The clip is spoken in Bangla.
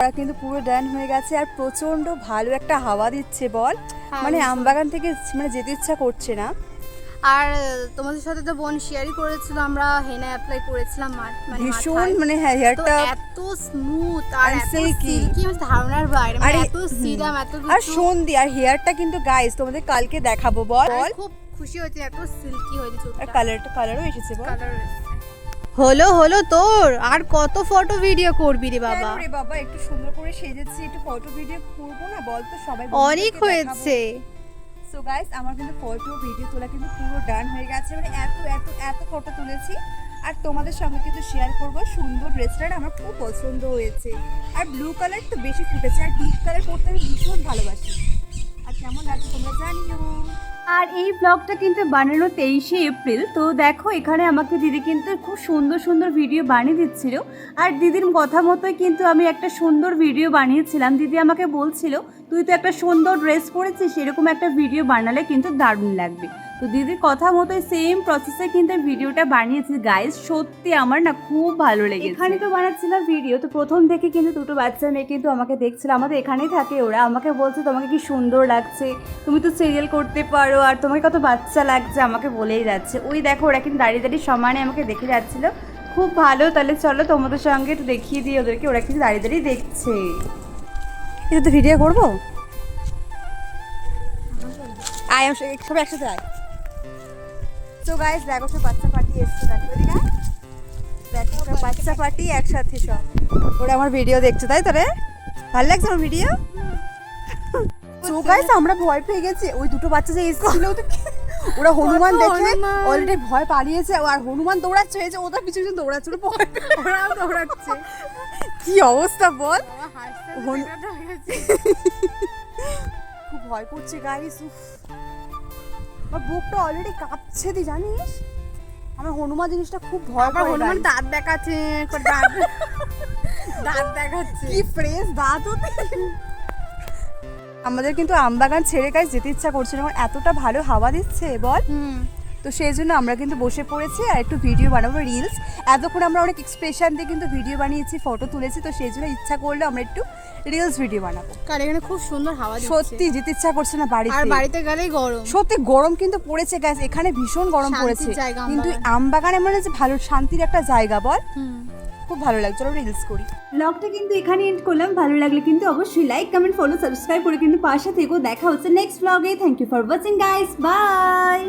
ওরা কিন্তু পুরো ডান হয়ে গেছে আর প্রচন্ড ভালো একটা হাওয়া দিচ্ছে বল, মানে আমবাগান থেকে মানে যেতে ইচ্ছা করছে না। আর তোমাদের সাথে তো বোন শেয়ারই করেছিল, আমরা হেনা অ্যাপ্লাই করেছিলাম ভীষণ মানে হ্যাঁ হেয়ারটা এত স্মুথ আর এত সিল্কি, সিল্কি, ধারণার বাইরে, মানে এত সিরাম এত আর সন্ধি আর হেয়ারটা কিন্তু গাইস তোমাদের কালকে দেখাবো বল। খুব খুশি হয়েছে, এত সিল্কি হয়েছে চুলটা, আর কালারও এসেছে বল। হলো তোর আর কত ফটো ভিডিও করবি রে বাবা? রে বাবা একটু সুন্দর করে সেজেছি, একটু ফটো ভিডিও করবো না বল তো সবাই? অনেক হয়েছে। সো গাইস আমার কিন্তু ফটো ভিডিও তোলা কিন্তু পুরো ডান হয়ে গেছে, মানে এত এত এত ফটো তুলেছি আর তোমাদের সঙ্গে কিন্তু শেয়ার করব। সুন্দর ড্রেসটা আমার খুব পছন্দ হয়েছে আর ব্লু কালার তো বেশি ফুটেছে আর ডিপ কালার পরতে আমি ভীষণ ভালোবাসি। আর কেমন লাগছে তোমরা জানিও। আর এই ব্লগটা কিন্তু বানানো 23শে এপ্রিল। তো দেখো এখানে আমাকে দিদি কিন্তু খুব সুন্দর সুন্দর ভিডিও বানিয়ে দিচ্ছিল আর দিদির কথা মতোই কিন্তু আমি একটা সুন্দর ভিডিও বানিয়েছিলাম। দিদি আমাকে বলছিল তুই তো একটা সুন্দর ড্রেস পরেছিস, সেরকম একটা ভিডিও বানালে কিন্তু দারুণ লাগবে। তো দিদির কথা মতোই সেম প্রসেসে কিন্তু ভিডিওটা বানিয়েছি গাইস, সত্যি আমার না খুব ভালো লেগেছে। এখানে তো বানাচ্ছিলাম ভিডিও, তো প্রথম থেকে কিন্তু দুটো বাচ্চা মেয়ে কিন্তু আমাকে দেখছিল, আমাদের এখানেই থাকে ওরা, আমাকে বলছে তোমাকে কি সুন্দর লাগছে, তুমি তো সিরিয়াল করতে পারো আর তোমার কত বাচ্চা লাগছে, আমাকে বলেই যাচ্ছে। ওই দেখো ওরা কিন্তু দাঁড়িয়ে দাঁড়িয়ে সমানে আমাকে দেখে যাচ্ছিল, খুব ভালো। তাহলে চলো তোমাদের সঙ্গে একটু দেখিয়ে দিই ওদেরকে, ওরা কিন্তু দাঁড়িয়ে দাঁড়িয়ে দেখছে। এটা তো ভিডিও করবো, আয় সব একসাথে আয়। তো গাইস দেখো সব বাচ্চা পার্টি এসছে, দেখো ওরা বাচ্চা পার্টি একসাথে সব, ওরা আমার ভিডিও দেখছে তাই তো রে? ভালো লাগছে আমার ভিডিও? তো গাইস আমরা ভয় পেয়ে গেছি, ওই দুটো বাচ্চা যে এসেছিল ওরা হনুমান দেখে অলরেডি ভয় পালিয়েছে আর হনুমান দৌড়াচ্ছে, হয়েছে ওটা পিছু পিছু দৌড়াচ্ছে, ওরাও দৌড়াচ্ছে। কি অবস্থা বল, খুব ভয় করছে গাইস। আমার বুকটা অলরেডি কাঁপছে দি জানিস, আমার হনুমান জিনিসটা খুব ভয় করে। হনুমান দাঁত দেখাচ্ছে, দাঁত দেখাচ্ছে, কি ফ্রেশ দাঁত ওতে। আমাদের কিন্তু আমবাগান ছেড়ে গাইস যেতে ইচ্ছা করছে না, এতটা ভালো হাওয়া দিচ্ছে বল। তো সেই জন্য আমরা কিন্তু বসে পড়েছি আর একটু ভিডিও বানাবো, রিলস। এতক্ষণ আমরা অনেক এক্সপ্রেশন দিয়ে কিন্তু ভিডিও বানিয়েছি, ফটো তুলেছি, তো সেই জন্য ইচ্ছা করলে আমরা একটু রিলস ভিডিও বানাবো। কারণ এখানে খুব সুন্দর হাওয়া দিচ্ছে, সত্যি যেতে ইচ্ছা করছে না বাড়িতে, আর বাড়িতে গেলেই গরম। সত্যি গরম কিন্তু পড়েছে গাইস, এখানে ভীষণ গরম পড়েছে, কিন্তু আমবাগান এমন যে ভালো শান্তির একটা জায়গা বল, খুব ভালো লাগছে। চলো রিলস করি। ব্লগটা কিন্তু এখানে এন্ড করলাম, ভালো লাগলে কিন্তু অবশ্যই লাইক কমেন্ট ফলো সাবস্ক্রাইব করে কিন্তু পাশে থেকো। দেখা হচ্ছে নেক্সট ব্লগে। Thank you for watching guys, by.